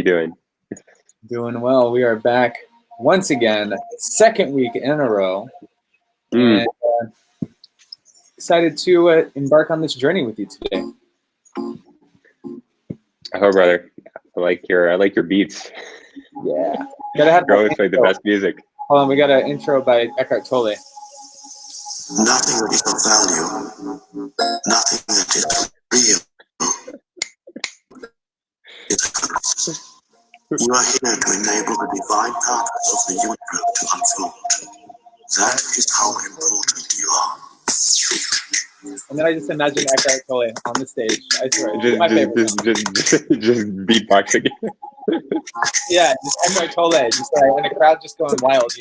doing? Doing well. We are back once again, second week in a row, and excited to embark on this journey with you today. Oh, brother, I like your beats. Yeah, gotta have always play the best music. Hold on, we got an intro by Eckhart Tolle. Nothing that is of value, nothing that is real. You are here to enable the divine purpose of the universe to unfold. That is how important you are. And then I just imagine Eckhart Tolle on the stage. I swear, just beatboxing. Yeah, just Eckhart Tolle, just and the crowd just going wild,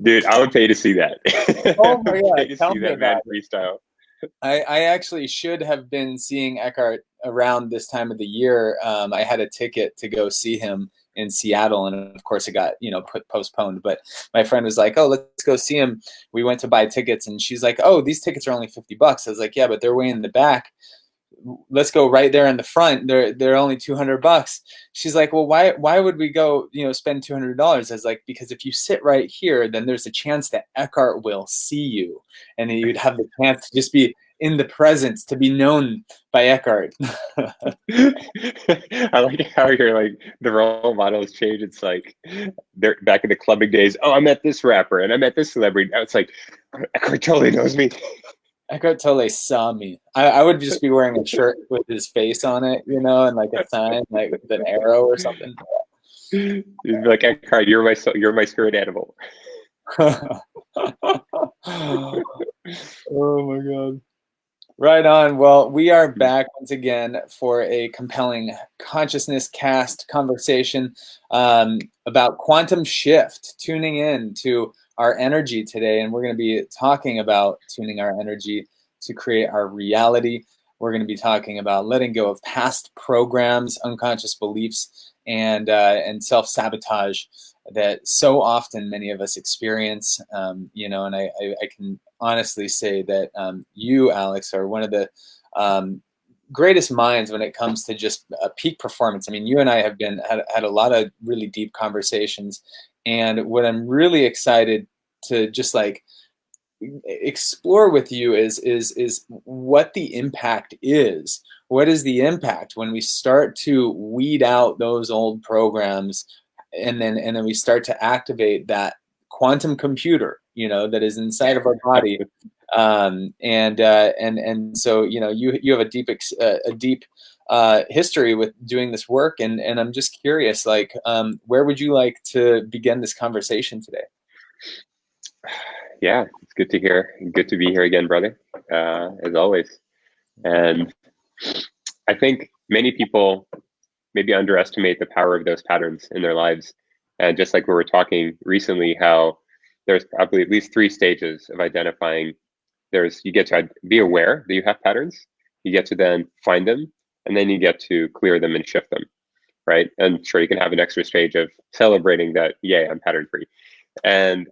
Dude, I would pay to see that. Oh my god, tell me that man freestyle. I actually should have been seeing Eckhart around this time of the year. I had a ticket to go see him in Seattle, and of course it got postponed. But my friend was like, "Oh, let's go see him." We went to buy tickets, and she's like, "Oh, these tickets are only $50." I was like, "Yeah, but they're way in the back. Let's go right there in the front. They're only $200." She's like, "Well, why would we go spend $200?" I was like, "Because if you sit right here, then there's a chance that Eckhart will see you, and then you'd have the chance to just be in the presence, to be known by Eckhart." I like how you're like the role models change. It's like they're back in the clubbing days. Oh, I met this rapper and I met this celebrity. Now it's like Eckhart totally knows me. Eckhart Tolle saw me. I would just be wearing a shirt with his face on it, and like a sign, like with an arrow or something. You'd be like, Eckhart, you're my spirit animal. Oh my god. Right on. Well, we are back once again for a compelling consciousness cast conversation about quantum shift, tuning in to our energy today. And we're going to be talking about tuning our energy to create our reality. We're going to be talking about letting go of past programs, unconscious beliefs, and self-sabotage that so often many of us experience. And I can honestly say that you, Alex, are one of the greatest minds when it comes to just peak performance. I mean, you and I have had a lot of really deep conversations, and what I'm really excited to just like explore with you is what the impact is. What is the impact when we start to weed out those old programs, and then we start to activate that quantum computer, that is inside of our body, and so you have a deep history with doing this work, and I'm just curious, like, where would you like to begin this conversation today? Yeah, it's good to hear. Good to be here again, brother, as always. And I think many people maybe underestimate the power of those patterns in their lives. And just like we were talking recently, how there's probably at least 3 stages of identifying. You get to be aware that you have patterns, you get to then find them, and then you get to clear them and shift them, right? And sure, you can have an extra stage of celebrating that, yay, I'm pattern free. And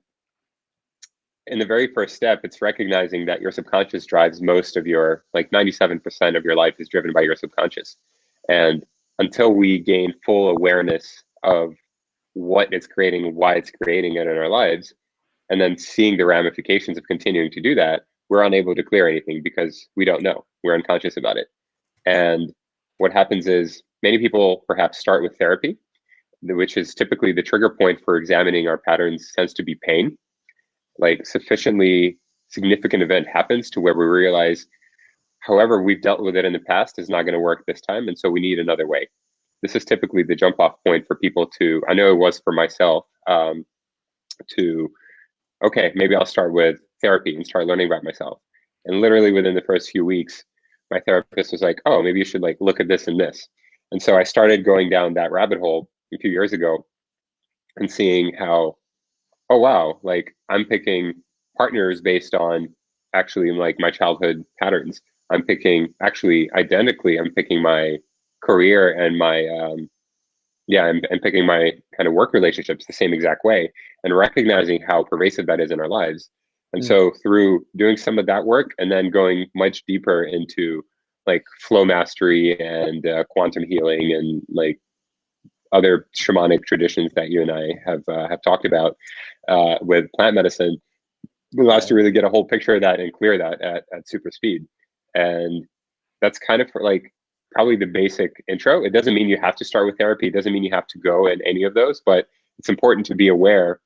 in the very first step, it's recognizing that your subconscious drives most of your, like 97% of your life is driven by your subconscious. And until we gain full awareness of what it's creating, why it's creating it in our lives, and then seeing the ramifications of continuing to do that, we're unable to clear anything because we don't know. We're unconscious about it. And what happens is many people perhaps start with therapy, which is typically the trigger point for examining our patterns tends to be pain. Like sufficiently significant event happens to where we realize, however we've dealt with it in the past is not going to work this time. And so we need another way. This is typically the jump off point for people to, I know it was for myself, okay, maybe I'll start with therapy and start learning about myself. And literally within the first few weeks, my therapist was like, oh, maybe you should like look at this and this. And so I started going down that rabbit hole a few years ago and seeing how, oh, wow, like I'm picking partners based on actually like my childhood patterns. I'm picking my career and my, I'm picking my kind of work relationships the same exact way, and recognizing how pervasive that is in our lives. And so through doing some of that work and then going much deeper into like flow mastery and quantum healing and like other shamanic traditions that you and I have talked about with plant medicine, it allows us to really get a whole picture of that and clear that at super speed. And that's kind of for like probably the basic intro. It doesn't mean you have to start with therapy. It doesn't mean you have to go in any of those, but it's important to be aware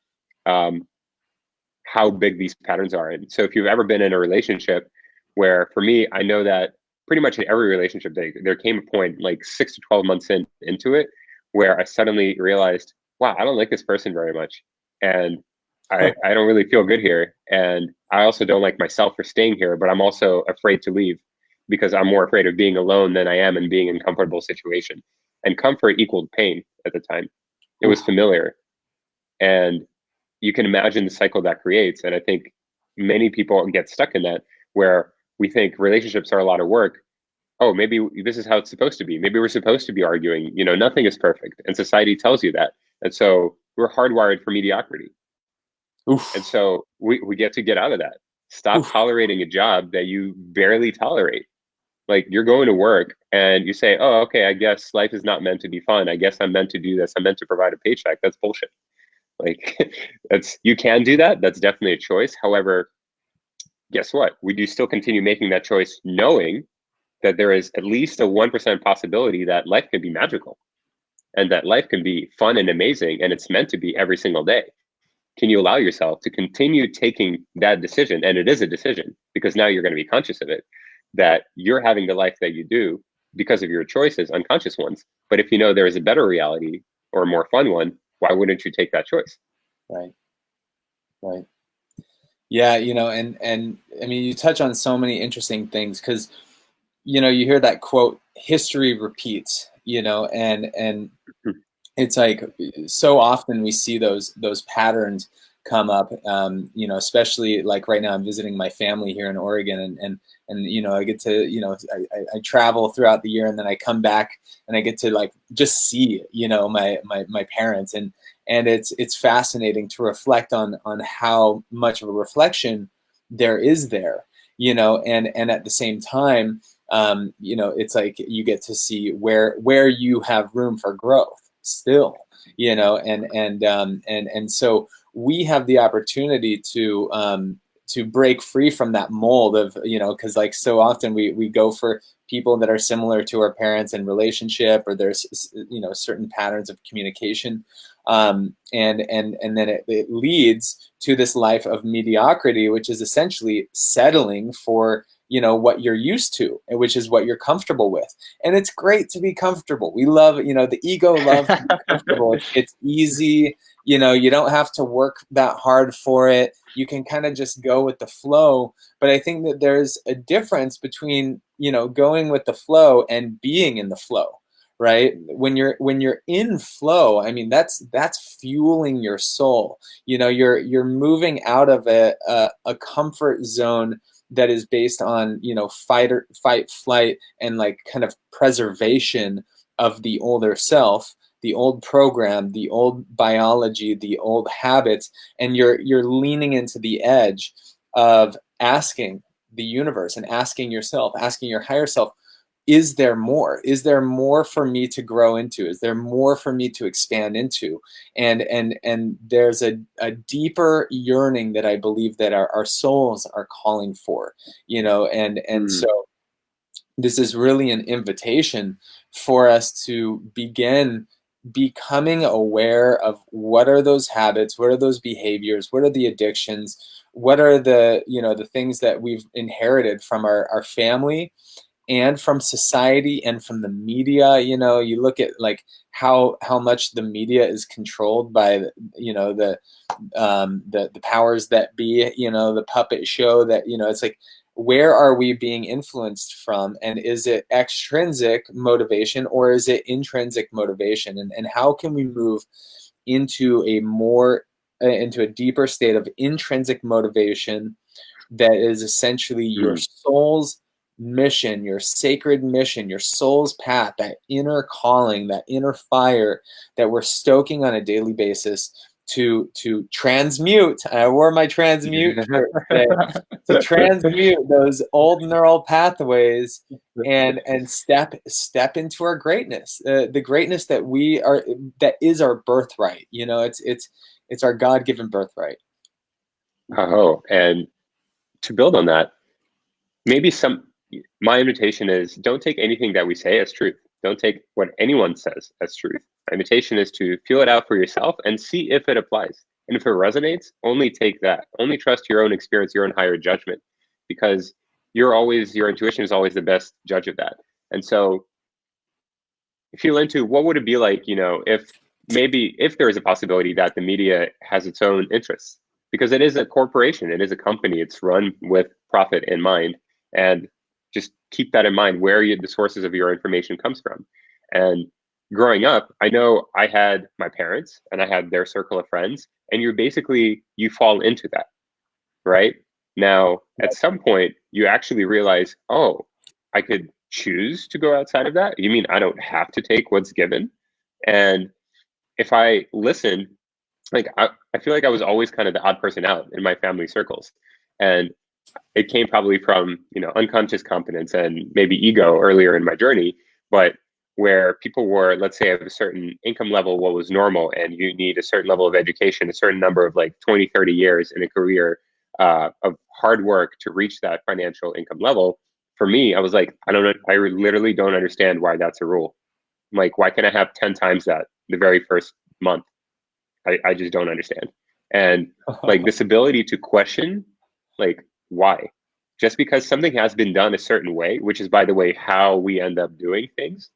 how big these patterns are. And so if you've ever been in a relationship where, for me, I know that pretty much in every relationship, there came a point like 6 to 12 months into it where I suddenly realized, wow, I don't like this person very much. And I don't really feel good here. And I also don't like myself for staying here, but I'm also afraid to leave because I'm more afraid of being alone than I am in being in a comfortable situation. And comfort equaled pain at the time. It was familiar. And you can imagine the cycle that creates. And I think many people get stuck in that where we think relationships are a lot of work. Oh, maybe this is how it's supposed to be. Maybe we're supposed to be arguing. You know, nothing is perfect. And society tells you that. And so we're hardwired for mediocrity. Oof. And so we get to get out of that. Stop tolerating a job that you barely tolerate. Like you're going to work and you say, oh, okay, I guess life is not meant to be fun. I guess I'm meant to do this. I'm meant to provide a paycheck. That's bullshit. Like you can do that. That's definitely a choice. However, guess what? We do still continue making that choice knowing that there is at least a 1% possibility that life can be magical and that life can be fun and amazing. And it's meant to be every single day. Can you allow yourself to continue taking that decision? And it is a decision because now you're going to be conscious of it, that you're having the life that you do because of your choices, unconscious ones. But if you know there is a better reality or a more fun one, why wouldn't you take that choice? Right. Right. Yeah. You know, and I mean, you touch on so many interesting things because, you know, you hear that quote, history repeats, you know, and it's like so often we see those patterns come up, you know, especially like right now I'm visiting my family here in Oregon and you know, I get to, you know, I travel throughout the year and then I come back and I get to like just see, you know, my parents and it's fascinating to reflect on how much of a reflection there is there, you know, and at the same time, you know, it's like you get to see where you have room for growth still, you know, and so we have the opportunity to break free from that mold of, you know, because like so often we go for people that are similar to our parents in relationship, or there's, you know, certain patterns of communication, and then it leads to this life of mediocrity, which is essentially settling for, you know, what you're used to, which is what you're comfortable with. And it's great to be comfortable. We love, you know, the ego loves to be comfortable. It's easy, you know, you don't have to work that hard for it. You can kind of just go with the flow. But I think that there's a difference between, you know, going with the flow and being in the flow, right? When you're in flow, I mean, that's fueling your soul. You know, you're moving out of a comfort zone that is based on, you know, fight, flight, and like kind of preservation of the older self, the old program, the old biology, the old habits, and you're leaning into the edge of asking the universe and asking yourself, asking your higher self, is there more? Is there more for me to grow into? Is there more for me to expand into? And there's a deeper yearning that I believe that our souls are calling for, you know, and so this is really an invitation for us to begin becoming aware of what are those habits, what are those behaviors, what are the addictions, what are the, you know, the things that we've inherited from our family and from society and from the media. You know, you look at like how much the media is controlled by, you know, the powers that be, you know, the puppet show that, you know, it's like, where are we being influenced from? And is it extrinsic motivation or is it intrinsic motivation? And how can we move into a deeper state of intrinsic motivation that is essentially your soul's mission, your sacred mission, your soul's path, that inner calling, that inner fire that we're stoking on a daily basis to transmute. I wore my transmute shirt today. To transmute those old neural pathways and step into our greatness, the greatness that we are, that is our birthright. You know, it's our God-given birthright. Oh, and to build on that, maybe my invitation is, don't take anything that we say as truth. Don't take what anyone says as truth. My invitation is to feel it out for yourself and see if it applies. And if it resonates, only take that. Only trust your own experience, your own higher judgment, because your intuition is always the best judge of that. And so feel into what would it be like, you know, if there is a possibility that the media has its own interests, because it is a corporation, it is a company, it's run with profit in mind. And just keep that in mind, where the sources of your information comes from. And growing up, I know I had my parents and I had their circle of friends, and you fall into that, right? Now, at some point, you actually realize, oh, I could choose to go outside of that. You mean I don't have to take what's given? And if I listen, like I feel like I was always kind of the odd person out in my family circles. And it came probably from, you know, unconscious competence and maybe ego earlier in my journey, but where people were, let's say, of a certain income level, what was normal, and you need a certain level of education, a certain number of like 20, 30 years in a career of hard work to reach that financial income level. For me, I was like, I literally don't understand why that's a rule. I'm like, why can't I have 10 times that the very first month? I just don't understand. And like this ability to question, like, why? Just because something has been done a certain way, which is, by the way, how we end up doing things.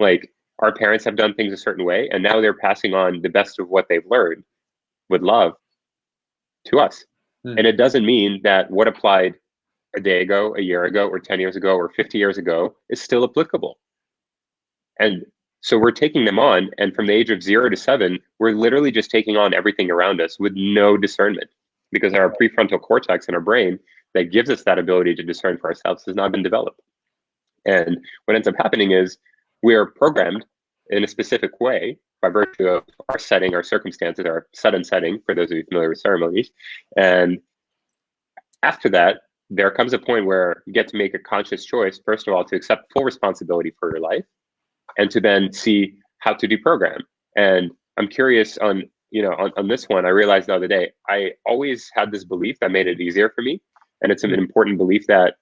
Like our parents have done things a certain way, and now they're passing on the best of what they've learned with love to us. And it doesn't mean that what applied a day ago, a year ago, or 10 years ago, or 50 years ago is still applicable. And so we're taking them on, and from the age of 0 to 7, we're literally just taking on everything around us with no discernment, because our prefrontal cortex in our brain that gives us that ability to discern for ourselves has not been developed. And what ends up happening is we are programmed in a specific way by virtue of our setting, our circumstances, our set and setting, for those of you familiar with ceremonies. And after that, there comes a point where you get to make a conscious choice, first of all, to accept full responsibility for your life, and to then see how to deprogram. And I'm curious on this one, I realized the other day, I always had this belief that made it easier for me. And it's an important belief that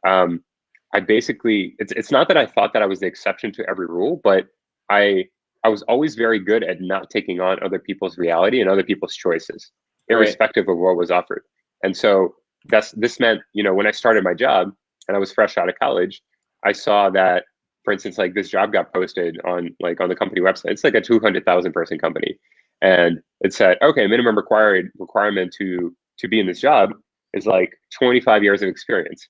it's not that I thought that I was the exception to every rule, but I was always very good at not taking on other people's reality and other people's choices, irrespective of what was offered. And so this meant, you know, when I started my job and I was fresh out of college, I saw that, for instance, like this job got posted on the company website. It's like a 200,000 person company. And it said, okay, minimum requirement to be in this job is like 25 years of experience.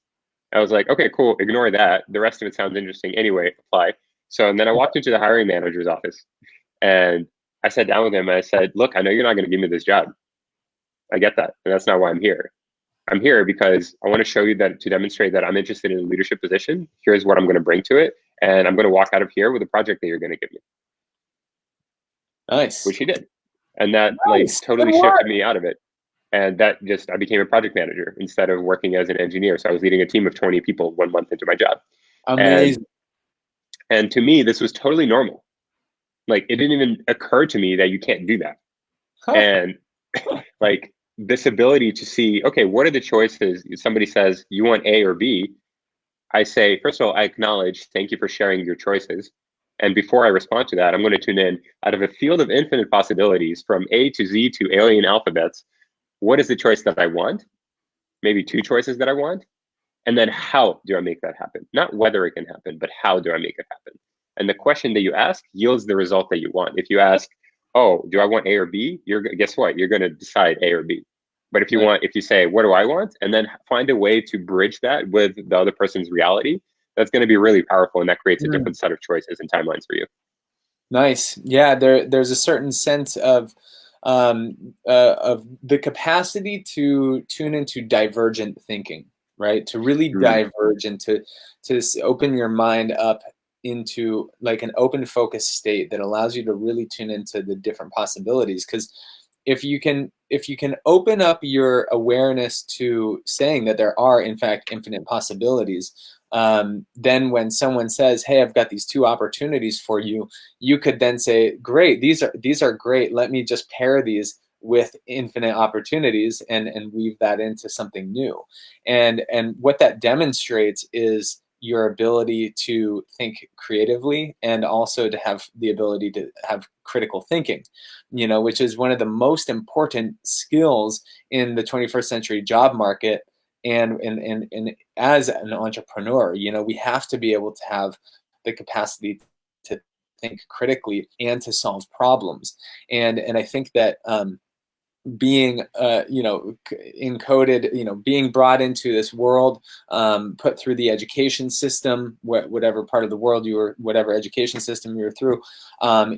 I was like, okay, cool. Ignore that. The rest of it sounds interesting anyway. Apply. So, and then I walked into the hiring manager's office and I sat down with him and I said, look, I know you're not going to give me this job. I get that. And that's not why I'm here. I'm here because I want to show you that, to demonstrate that I'm interested in a leadership position. Here's what I'm going to bring to it. And I'm going to walk out of here with a project that you're going to give me. Nice. Which he did. And that totally shifted me out of it. And I became a project manager instead of working as an engineer. So I was leading a team of 20 people 1 month into my job. Amazing. And to me, this was totally normal. Like, it didn't even occur to me that you can't do that. Huh. And like this ability to see, okay, what are the choices? Somebody says, you want A or B? I say, first of all, I acknowledge, thank you for sharing your choices. And before I respond to that, I'm going to tune in, out of a field of infinite possibilities from A to Z to alien alphabets, what is the choice that I want? Maybe 2 choices that I want. And then how do I make that happen? Not whether it can happen, but how do I make it happen? And the question that you ask yields the result that you want. If you ask, oh, do I want A or B? Guess what? You're going to decide A or B. But if you say, what do I want? And then find a way to bridge that with the other person's reality, that's going to be really powerful. And that creates a different set of choices and timelines for you. Nice. Yeah, there's a certain sense of the capacity to tune into divergent thinking, right? To really diverge and to open your mind up into like an open focus state that allows you to really tune into the different possibilities. Because if you can open up your awareness to saying that there are in fact infinite possibilities, then when someone says, hey, I've got these two opportunities for you, you could then say, great, these are great, let me just pair these with infinite opportunities and weave that into something new. And what that demonstrates is your ability to think creatively, and also to have the ability to have critical thinking, which is one of the most important skills in the 21st century job market. And as an entrepreneur, we have to be able to have the capacity to think critically and to solve problems. And I think that being encoded, being brought into this world, put through the education system, whatever part of the world whatever education system you were through,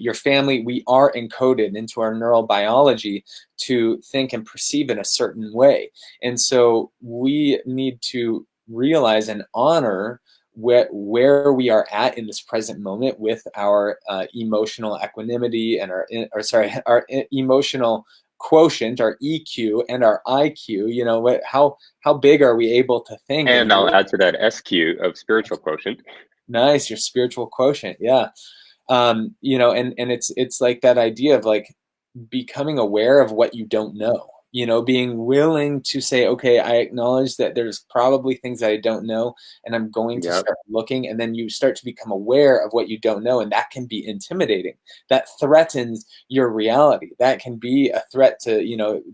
your family, we are encoded into our neural biology to think and perceive in a certain way. And so we need to realize and honor where we are at in this present moment with our emotional equanimity and our emotional quotient, our EQ, and our IQ. How big are we able to think? And I'll add to that SQ of spiritual quotient. Nice, your spiritual quotient, yeah. And it's like that idea of like becoming aware of what you don't know. Being willing to say, okay, I acknowledge that there's probably things that I don't know, and I'm going to start looking. And then you start to become aware of what you don't know, and that can be intimidating. That threatens your reality. That can be a threat to,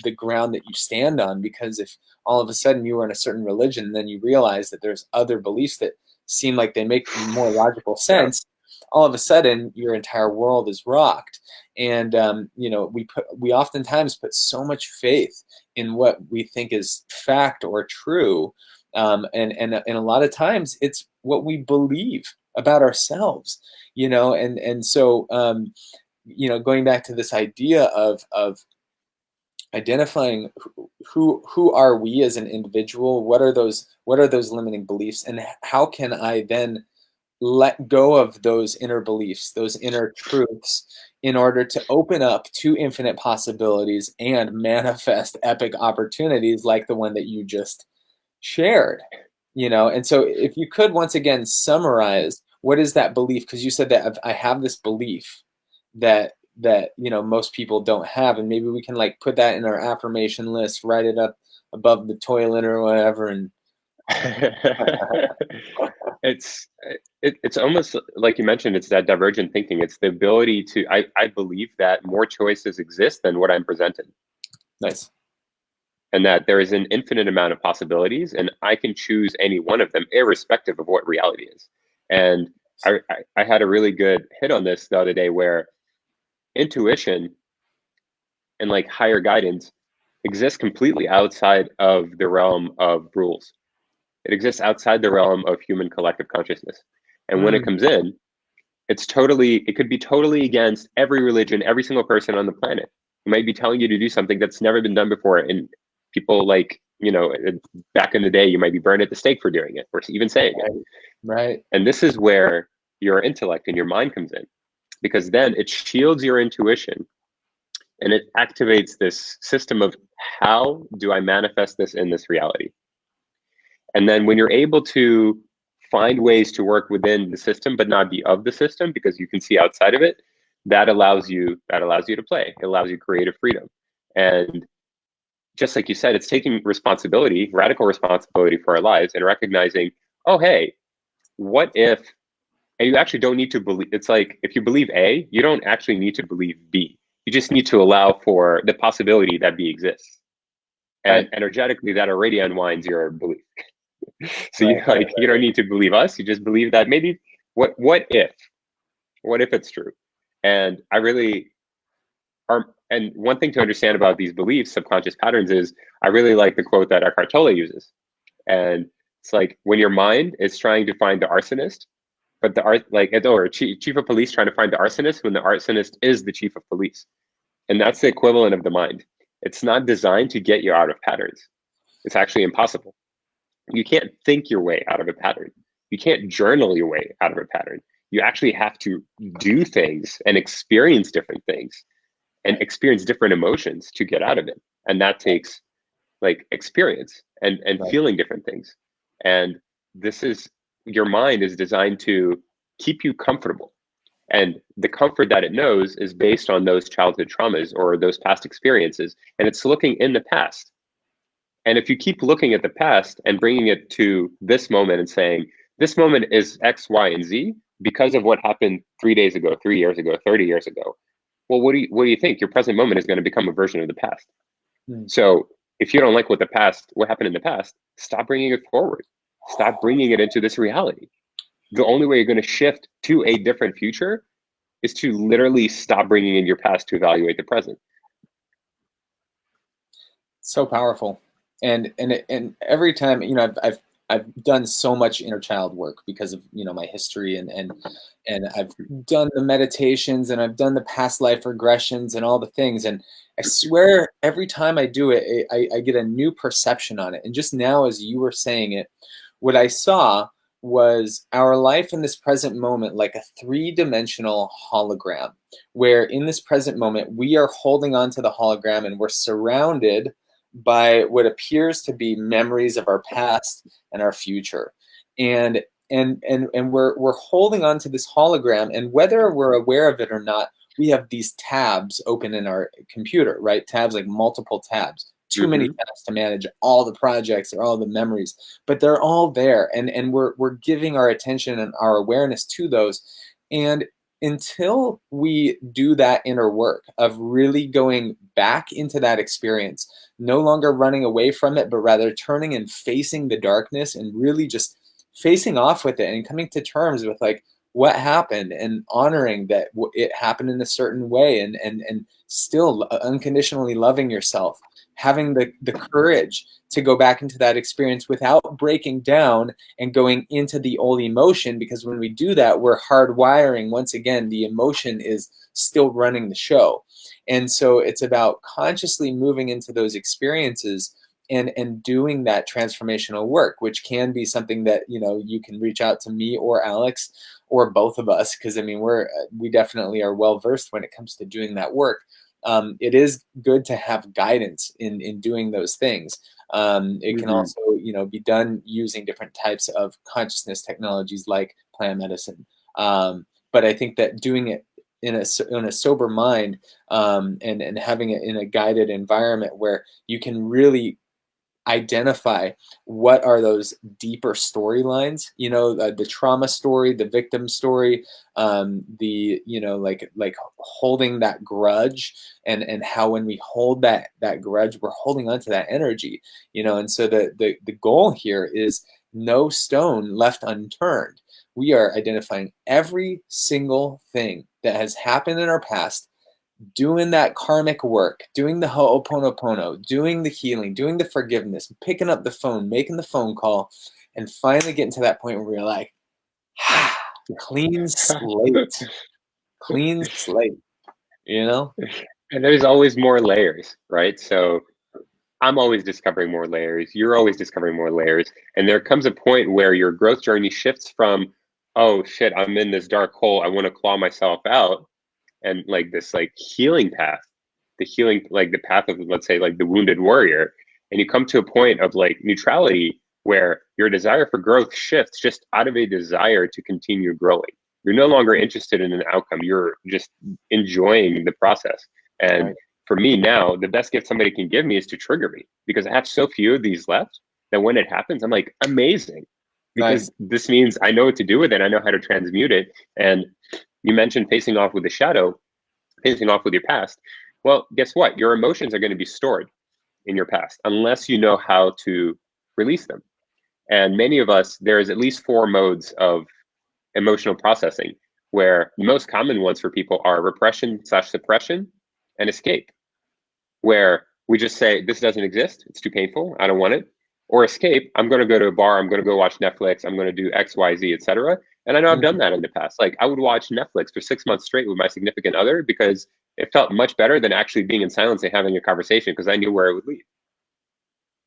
the ground that you stand on, because if all of a sudden you were in a certain religion, then you realize that there's other beliefs that seem like they make more logical sense. All of a sudden your entire world is rocked. And we oftentimes put so much faith in what we think is fact or true, and a lot of times it's what we believe about ourselves, and so going back to this idea of identifying who are we as an individual, what are those limiting beliefs, and how can I then let go of those inner beliefs, those inner truths, in order to open up to infinite possibilities and manifest epic opportunities like the one that you just shared. And so if you could once again summarize, what is that belief? Because you said that I have this belief that most people don't have, and maybe we can like put that in our affirmation list, write it up above the toilet or whatever, and it's almost like you mentioned, it's that divergent thinking. It's the ability to, I believe that more choices exist than what I'm presented. Nice. And that there is an infinite amount of possibilities, and I can choose any one of them irrespective of what reality is. And I had a really good hit on this the other day, where intuition and like higher guidance exists completely outside of the realm of rules. It exists outside the realm of human collective consciousness. And when it comes in, it could be totally against every religion, every single person on the planet. It might be telling you to do something that's never been done before. And people like, back in the day, you might be burned at the stake for doing it, or even saying it. Right. And this is where your intellect and your mind comes in, because then it shields your intuition and it activates this system of, how do I manifest this in this reality? And then when you're able to find ways to work within the system, but not be of the system, because you can see outside of it, that allows you to play. It allows you creative freedom. And just like you said, it's taking responsibility, radical responsibility for our lives, and recognizing, oh, hey, what if, and you actually don't need to believe, it's like, if you believe A, you don't actually need to believe B. You just need to allow for the possibility that B exists. And energetically, that already unwinds your belief. So you don't need to believe us. You just believe that maybe, what if it's true? And and one thing to understand about these beliefs, subconscious patterns, is I really like the quote that Eckhart Tolle uses. And it's like, when your mind is trying to find the arsonist, but or chief of police trying to find the arsonist, when the arsonist is the chief of police. And that's the equivalent of the mind. It's not designed to get you out of patterns. It's actually impossible. You can't think your way out of a pattern. You can't journal your way out of a pattern. You actually have to do things and experience different things and experience different emotions to get out of it. And that takes like experience and feeling different things. And this is, your mind is designed to keep you comfortable. And the comfort that it knows is based on those childhood traumas or those past experiences. And it's looking in the past. And if you keep looking at the past and bringing it to this moment and saying, this moment is X, Y, and Z because of what happened 3 days ago, 3 years ago, 30 years ago. Well, what do you think? Your present moment is going to become a version of the past. So if you don't like what happened in the past, stop bringing it forward. Stop bringing it into this reality. The only way you're going to shift to a different future is to literally stop bringing in your past to evaluate the present. So powerful. And every time, you know, I've done so much inner child work because of, you know, my history, and I've done the meditations, and I've done the past life regressions and all the things. And I swear every time I do it, I get a new perception on it. And just now, as you were saying it, what I saw was our life in this present moment like a three-dimensional hologram, where in this present moment, we are holding on to the hologram and we're surrounded by what appears to be memories of our past and our future. And we're holding on to this hologram, and whether we're aware of it or not, we have these tabs open in our computer, right? Tabs, like multiple tabs, too many tabs to manage all the projects or all the memories, but they're all there. And we're giving our attention and our awareness to those. And until we do that inner work of really going back into that experience, no longer running away from it, but rather turning and facing the darkness and really just facing off with it and coming to terms with like what happened, and honoring that it happened in a certain way, and still unconditionally loving yourself, having the courage to go back into that experience without breaking down and going into the old emotion, because when we do that, we're hardwiring. Once again, the emotion is still running the show. And so it's about consciously moving into those experiences and doing that transformational work, which can be something that, you know, you can reach out to me or Alex or both of us, because I mean, we definitely are well versed when it comes to doing that work. It is good to have guidance in doing those things. It can also, you know, be done using different types of consciousness technologies like plant medicine. But I think that doing it in a sober mind, and having it in a guided environment where you can really identify what are those deeper storylines, you know, the trauma story, the victim story, the, you know, like holding that grudge, and how when we hold that grudge, we're holding on to that energy, you know. And so the goal here is no stone left unturned. We are identifying every single thing that has happened in our past, doing that karmic work, doing the ho'oponopono, doing the healing, doing the forgiveness, picking up the phone, making the phone call, and finally getting to that point where we're like, clean slate, clean slate, you know? And there's always more layers, right? So I'm always discovering more layers. You're always discovering more layers. And there comes a point where your growth journey shifts from, oh shit, I'm in this dark hole, I want to claw myself out, and like this like healing path, the healing, like the path of, let's say, like the wounded warrior. And you come to a point of like neutrality where your desire for growth shifts just out of a desire to continue growing. You're no longer interested in an outcome. You're just enjoying the process. And for me now, the best gift somebody can give me is to trigger me, because I have so few of these left that when it happens, I'm like, amazing. Because this means I know what to do with it. I know how to transmute it. And you mentioned facing off with the shadow, facing off with your past. Well, guess what? Your emotions are going to be stored in your past unless you know how to release them. And many of us, there's at least 4 modes of emotional processing, where the most common ones for people are repression/suppression and escape, where we just say, this doesn't exist, it's too painful, I don't want it. Or escape, I'm going to go to a bar, I'm going to go watch Netflix, I'm going to do X, Y, Z, etc. And I know I've done that in the past. Like I would watch Netflix for 6 months straight with my significant other because it felt much better than actually being in silence and having a conversation, because I knew where it would lead.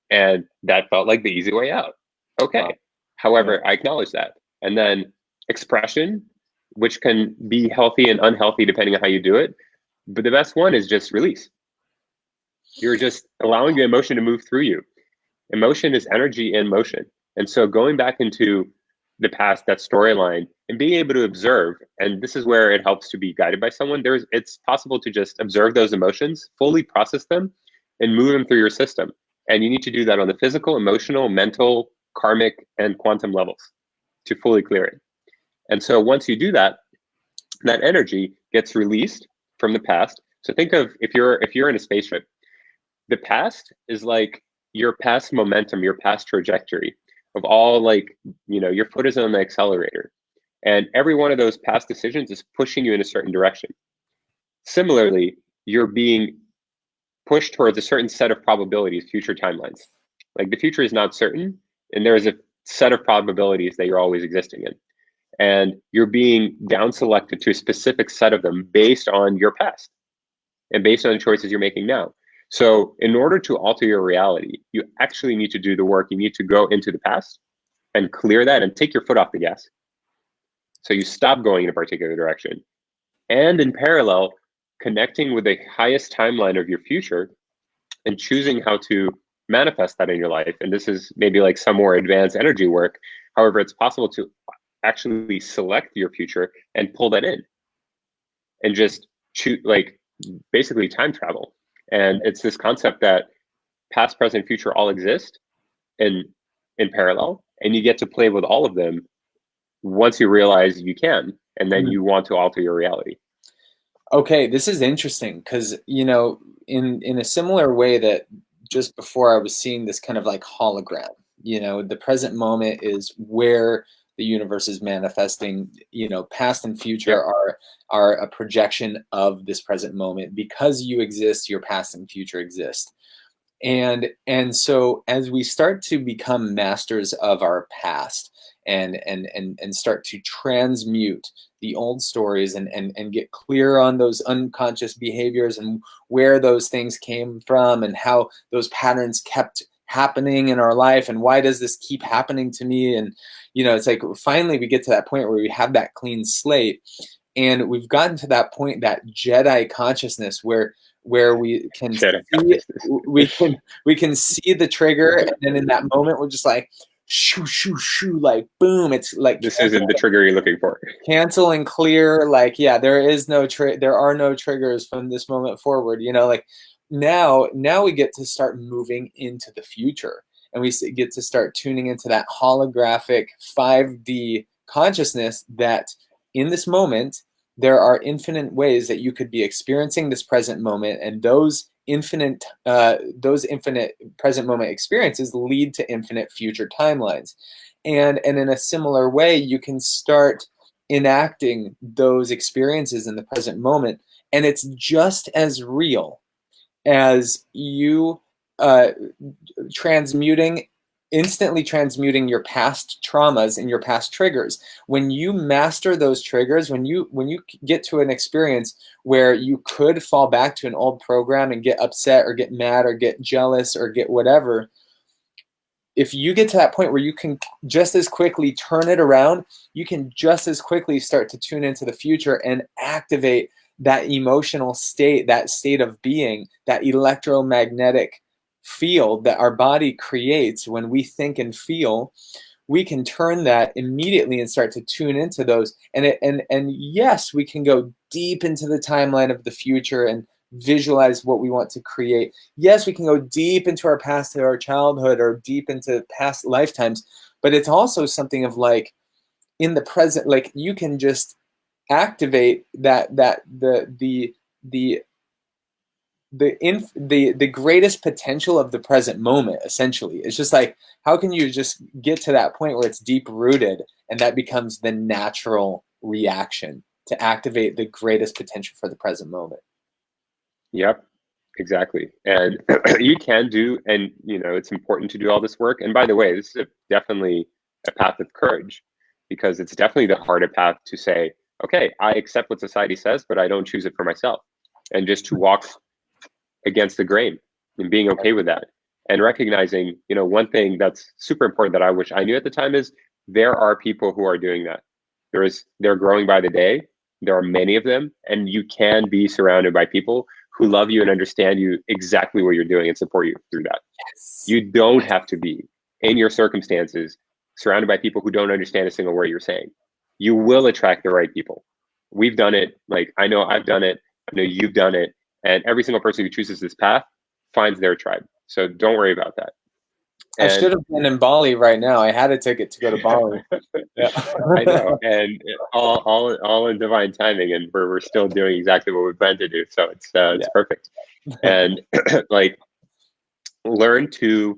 And that felt like the easy way out. Okay. Wow. However, I acknowledge that. And then expression, which can be healthy and unhealthy depending on how you do it. But the best one is just release. You're just allowing the emotion to move through you. Emotion is energy in motion. And so going back into the past, that storyline, and being able to observe, and this is where it helps to be guided by someone, it's possible to just observe those emotions, fully process them, and move them through your system. And you need to do that on the physical, emotional, mental, karmic, and quantum levels to fully clear it. And so once you do that, that energy gets released from the past. So think of if you're in a spaceship, the past is like your past momentum, your past trajectory of all, like, your foot is on the accelerator. And every one of those past decisions is pushing you in a certain direction. Similarly, you're being pushed towards a certain set of probabilities, future timelines. Like the future is not certain, and there is a set of probabilities that you're always existing in. And you're being down selected to a specific set of them based on your past and based on the choices you're making now. So in order to alter your reality, you actually need to do the work. You need to go into the past and clear that and take your foot off the gas. So you stop going in a particular direction. And in parallel, connecting with the highest timeline of your future and choosing how to manifest that in your life. And this is maybe like some more advanced energy work. However, it's possible to actually select your future and pull that in and just choose, like, basically time travel. And it's this concept that past, present, future all exist in parallel, and you get to play with all of them once you realize you can, and then you want to alter your reality. Okay, this is interesting because, in a similar way that just before I was seeing this kind of like hologram, the present moment is where the universe is manifesting, past and future are a projection of this present moment. Because you exist, your past and future exist. And so as we start to become masters of our past and start to transmute the old stories and get clear on those unconscious behaviors and where those things came from and how those patterns kept happening in our life and why does this keep happening to me, and it's like finally we get to that point where we have that clean slate, and we've gotten to that point, that Jedi consciousness where we can we can see the trigger, and then in that moment we're just like shoo shoo shoo, like boom, it's like this isn't the trigger you're looking for. Cancel and clear, like there are no triggers from this moment forward. Like now we get to start moving into the future, and we get to start tuning into that holographic 5D consciousness that in this moment there are infinite ways that you could be experiencing this present moment, and those infinite present moment experiences lead to infinite future timelines. And in a similar way, you can start enacting those experiences in the present moment, and it's just as real as you instantly transmuting your past traumas and your past triggers. When you master those triggers, when you get to an experience where you could fall back to an old program and get upset or get mad or get jealous or get whatever, if you get to that point where you can just as quickly turn it around, you can just as quickly start to tune into the future and activate that emotional state, that state of being, that electromagnetic field that our body creates when we think and feel. We can turn that immediately and start to tune into those. And yes, we can go deep into the timeline of the future and visualize what we want to create. Yes, we can go deep into our past, to our childhood, or deep into past lifetimes. But it's also something of like in the present, like you can just activate the greatest potential of the present moment. Essentially, it's just like, how can you just get to that point where it's deep rooted, and that becomes the natural reaction to activate the greatest potential for the present moment. Yep, exactly. And you can do, and it's important to do all this work. And by the way, this is definitely a path of courage, because it's definitely the harder path to say, okay, I accept what society says, but I don't choose it for myself. And just to walk against the grain and being okay with that, and recognizing, one thing that's super important that I wish I knew at the time is there are people who are doing that. They're growing by the day, There are many of them, and you can be surrounded by people who love you and understand you exactly what you're doing and support you through that. Yes. You don't have to be in your circumstances surrounded by people who don't understand a single word you're saying. You will attract the right people. We've done it. Like, I know I've done it. I know you've done it. And every single person who chooses this path finds their tribe. So don't worry about that. I should have been in Bali right now. I had a ticket to go to Bali. Yeah. I know, and all in divine timing, and we're still doing exactly what we planned to do. So it's perfect. And like, learn to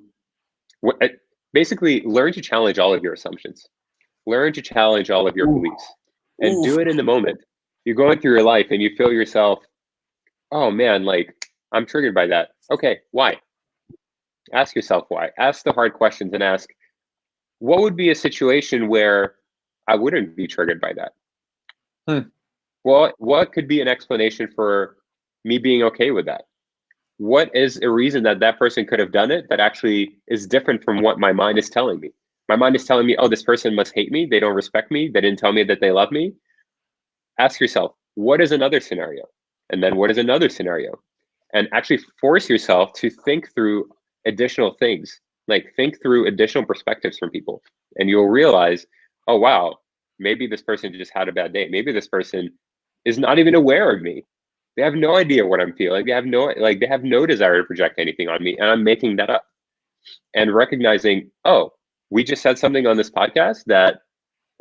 basically learn to challenge all of your assumptions, learn to challenge all of your beliefs, and do it in the moment. You're going through your life and you feel yourself, oh man, like I'm triggered by that. Okay, why? Ask yourself why. Ask the hard questions and ask, what would be a situation where I wouldn't be triggered by that? What could be an explanation for me being okay with that? What is a reason that that person could have done it that actually is different from what my mind is telling me? My mind is telling me, oh, this person must hate me. They don't respect me. They didn't tell me that they love me. Ask yourself, what is another scenario? And then what is another scenario? And actually force yourself to think through additional things, like think through additional perspectives from people. And you'll realize, oh, wow, maybe this person just had a bad day. Maybe this person is not even aware of me. They have no idea what I'm feeling. They have no desire to project anything on me, and I'm making that up. And recognizing, oh, we just said something on this podcast that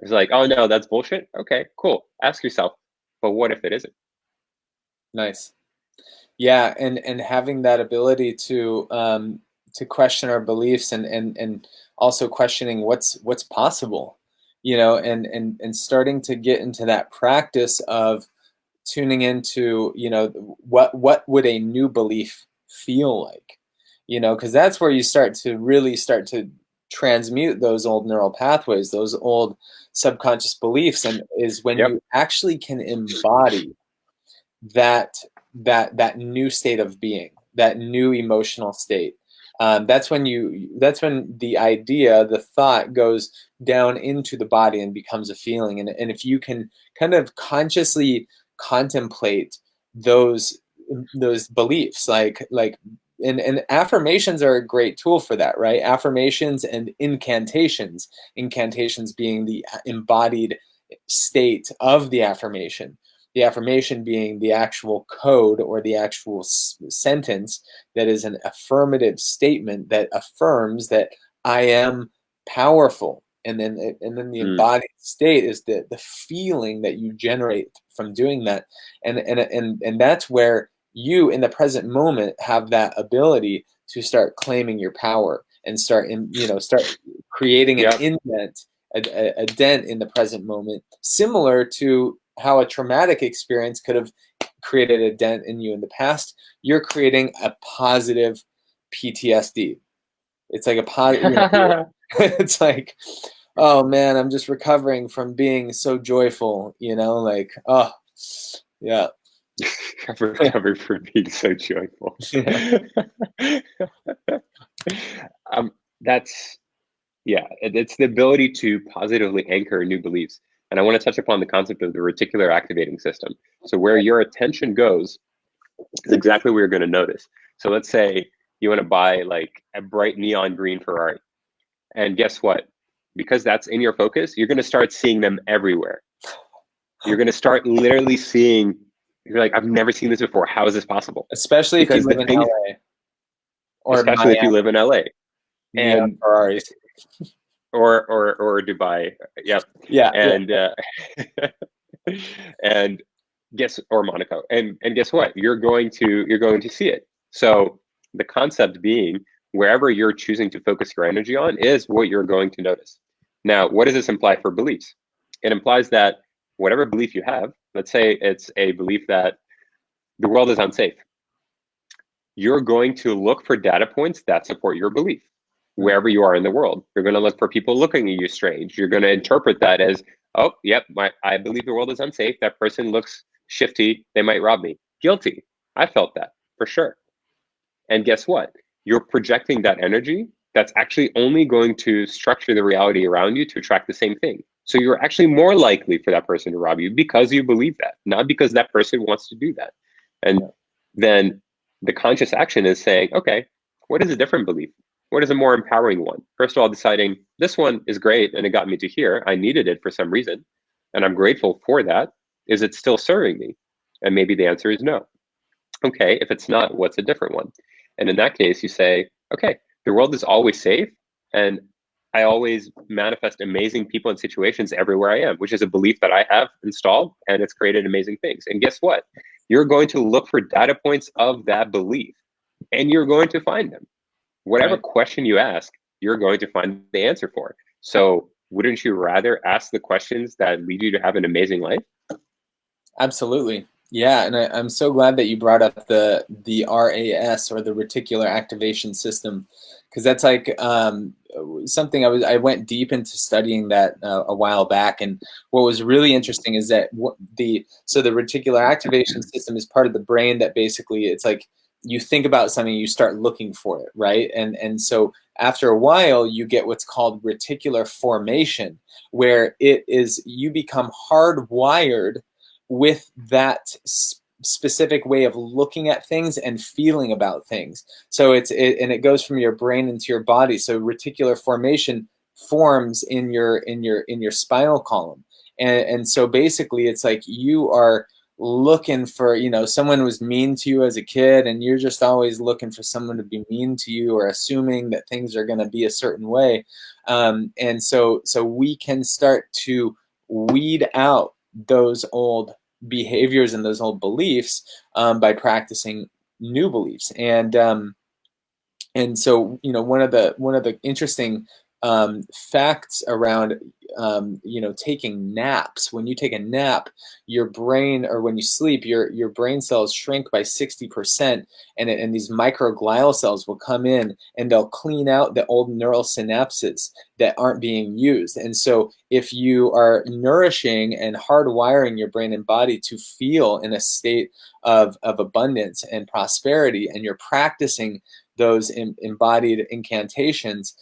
is like, oh no, that's bullshit. Okay, cool. Ask yourself, but what if it isn't? Nice. Yeah, and having that ability to question our beliefs and also questioning what's possible, and starting to get into that practice of tuning into, what would a new belief feel like, because that's where you start to transmute those old neural pathways, those old subconscious beliefs, and is when you actually can embody that new state of being, that new emotional state. That's when the idea, the thought goes down into the body and becomes a feeling. And if you can kind of consciously contemplate those beliefs, and affirmations are a great tool for that, right? Affirmations and incantations being the embodied state of the affirmation being the actual code or the actual sentence that is an affirmative statement that affirms that I am powerful. And then the embodied state is the feeling that you generate from doing that. And that's where you in the present moment have that ability to start claiming your power and start creating an indent, a dent in the present moment, similar to how a traumatic experience could have created a dent in you in the past. You're creating a positive PTSD. It's like a positive, it's like, oh man, I'm just recovering from being so joyful, oh yeah. Recovering from being so joyful. It's the ability to positively anchor new beliefs. And I want to touch upon the concept of the reticular activating system. So where your attention goes is exactly what you're going to notice. So let's say you want to buy like a bright neon green Ferrari. And guess what? Because that's in your focus, you're going to start seeing them everywhere. You're going to start literally seeing, you're like, I've never seen this before. How is this possible? Especially if you live in LA. Especially if you live in LA. And Ferraris. Or Dubai. Yep. Yeah. And and or Monaco. And guess what? You're going to see it. So the concept being, wherever you're choosing to focus your energy on is what you're going to notice. Now, what does this imply for beliefs? It implies that whatever belief you have, let's say it's a belief that the world is unsafe, you're going to look for data points that support your belief. Wherever you are in the world, you're going to look for people looking at you strange. You're going to interpret that as, oh, yep, I believe the world is unsafe. That person looks shifty. They might rob me. Guilty. I felt that for sure. And guess what? You're projecting that energy that's actually only going to structure the reality around you to attract the same thing. So you're actually more likely for that person to rob you because you believe that, not because that person wants to do that. And then the conscious action is saying, okay, what is a different belief? What is a more empowering one? First of all, deciding this one is great and it got me to here. I needed it for some reason and I'm grateful for that. Is it still serving me? And maybe the answer is no. Okay, if it's not, what's a different one? And in that case, you say, okay, the world is always safe and I always manifest amazing people and situations everywhere I am, which is a belief that I have installed and it's created amazing things. And guess what? You're going to look for data points of that belief and you're going to find them. Whatever question you ask, you're going to find the answer for. So wouldn't you rather ask the questions that lead you to have an amazing life? Absolutely. Yeah, and I'm so glad that you brought up the RAS, or the reticular activation system, because that's like something I went deep into studying that a while back. And what was really interesting is that the reticular activation system is part of the brain that basically, it's like you think about something, you start looking for it, right? And so after a while, you get what's called reticular formation, where it is, you become hardwired with that specific way of looking at things and feeling about things. So and it goes from your brain into your body. So reticular formation forms in your spinal column, and so basically it's like you are looking for, someone was mean to you as a kid and you're just always looking for someone to be mean to you, or assuming that things are going to be a certain way. And so we can start to weed out those old behaviors and those old beliefs by practicing new beliefs. And so one of the interesting facts around taking naps. When you take a nap, your brain, or when you sleep, your brain cells shrink by 60%, and these microglial cells will come in and they'll clean out the old neural synapses that aren't being used. And so if you are nourishing and hardwiring your brain and body to feel in a state of abundance and prosperity, and you're practicing those embodied incantations,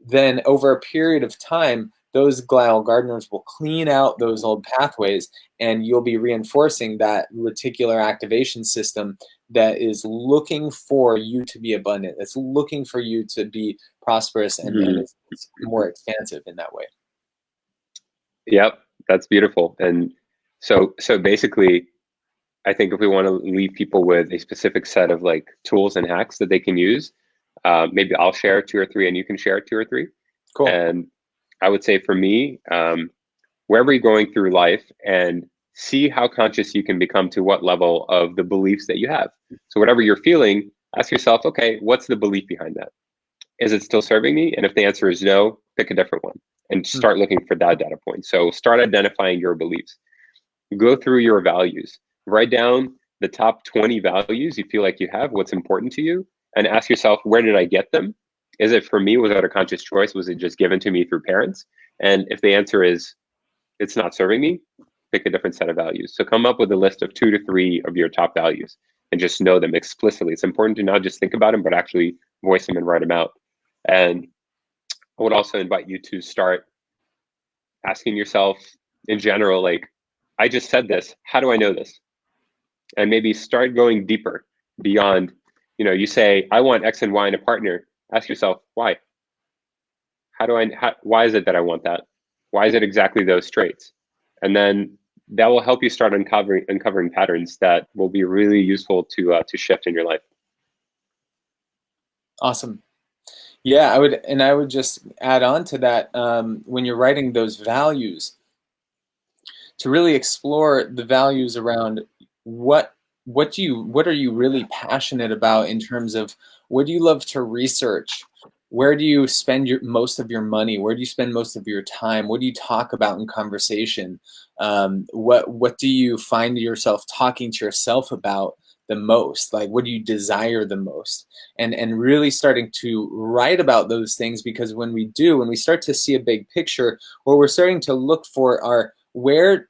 then over a period of time, those glial gardeners will clean out those old pathways, and you'll be reinforcing that reticular activation system that is looking for you to be abundant. It's looking for you to be prosperous, and it's more expansive in that way. Yep, that's beautiful. And so basically, I think if we want to leave people with a specific set of like tools and hacks that they can use, maybe I'll share 2 or 3 and you can share 2 or 3. Cool. And I would say for me, wherever you're going through life, and see how conscious you can become to what level of the beliefs that you have. So whatever you're feeling, ask yourself, okay, what's the belief behind that? Is it still serving me? And if the answer is no, pick a different one and start looking for that data point. So start identifying your beliefs. Go through your values. Write down the top 20 values you feel like you have, what's important to you, and ask yourself, where did I get them? Is it for me? Was that a conscious choice? Was it just given to me through parents? And if the answer is it's not serving me, pick a different set of values. So come up with a list of 2 to 3 of your top values and just know them explicitly. It's important to not just think about them, but actually voice them and write them out. And I would also invite you to start asking yourself in general, like, I just said this, how do I know this? And maybe start going deeper beyond, you say, I want X and Y in a partner. Ask yourself, why? Why is it that I want that? Why is it exactly those traits? And then that will help you start uncovering patterns that will be really useful to shift in your life. Awesome. Yeah, I would just add on to that, when you're writing those values, to really explore the values around what are you really passionate about, in terms of what do you love to research, where do you spend most of your money, where do you spend most of your time, what do you talk about in conversation, what do you find yourself talking to yourself about the most, like what do you desire the most, and really starting to write about those things, because when we start to see a big picture, what we're starting to look for are where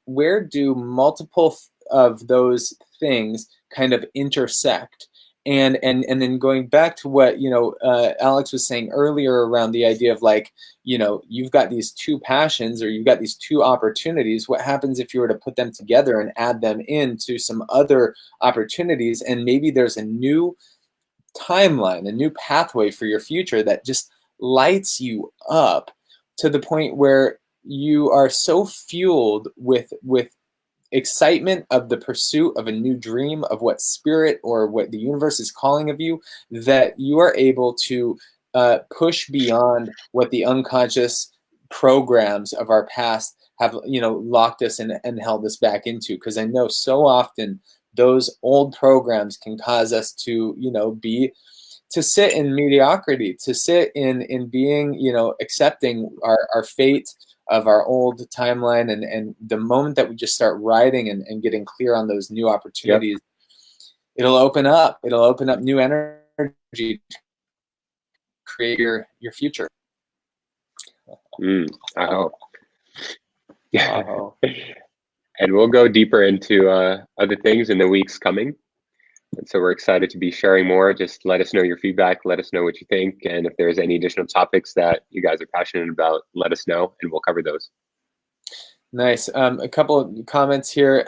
do multiple of those things kind of intersect, and then going back to what Alex was saying earlier around the idea of like, you've got these two passions or you've got these two opportunities. What happens if you were to put them together and add them into some other opportunities, and maybe there's a new timeline, a new pathway for your future that just lights you up to the point where you are so fueled with excitement of the pursuit of a new dream, of what spirit or what the universe is calling of you, that you are able to push beyond what the unconscious programs of our past have locked us in and held us back into. Because I know so often those old programs can cause us to to sit in mediocrity, to sit in being accepting our fate of our old timeline, and the moment that we just start riding and getting clear on those new opportunities, it'll open up new energy to create your future. I hope. And we'll go deeper into other things in the weeks coming. And so we're excited to be sharing more. Just let us know your feedback. Let us know what you think. And if there's any additional topics that you guys are passionate about, let us know and we'll cover those. Nice. A couple of comments here.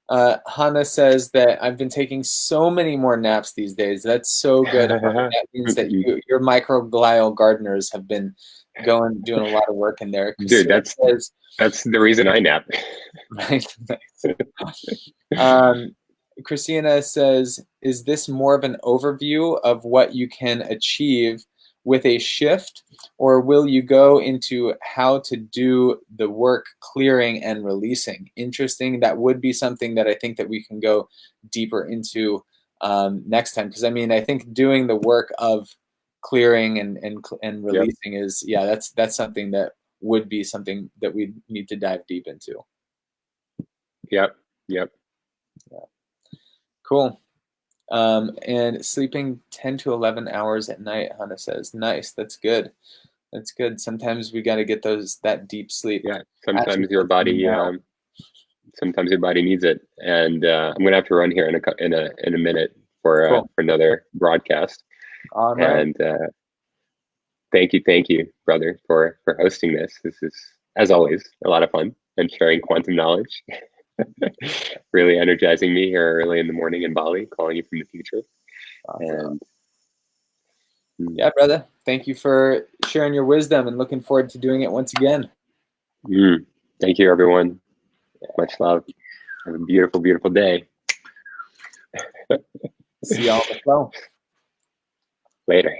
Hannah says that I've been taking so many more naps these days. That's so good. That means that your microglial gardeners have been doing a lot of work in there. Dude, that's the reason I nap. Right. Christina says, is this more of an overview of what you can achieve with a shift, or will you go into how to do the work clearing and releasing? Interesting. That would be something that I think that we can go deeper into next time. Because I think doing the work of clearing and releasing is, that's something that would be something that we need to dive deep into. Yep. Yeah. Cool. And sleeping 10 to 11 hours at night, Hannah says. Nice. That's good. That's good. Sometimes we got to get that deep sleep. Yeah. Sometimes your body needs it. And I'm gonna have to run here in a minute for another broadcast. All right. And thank you, brother, for hosting this. This is, as always, a lot of fun and sharing quantum knowledge. Really energizing me here early in the morning in Bali, calling you from the future. Awesome. And yeah, brother, thank you for sharing your wisdom and looking forward to doing it once again. Thank you, everyone. Much love. Have a beautiful, beautiful day. See y'all on the flow. Later.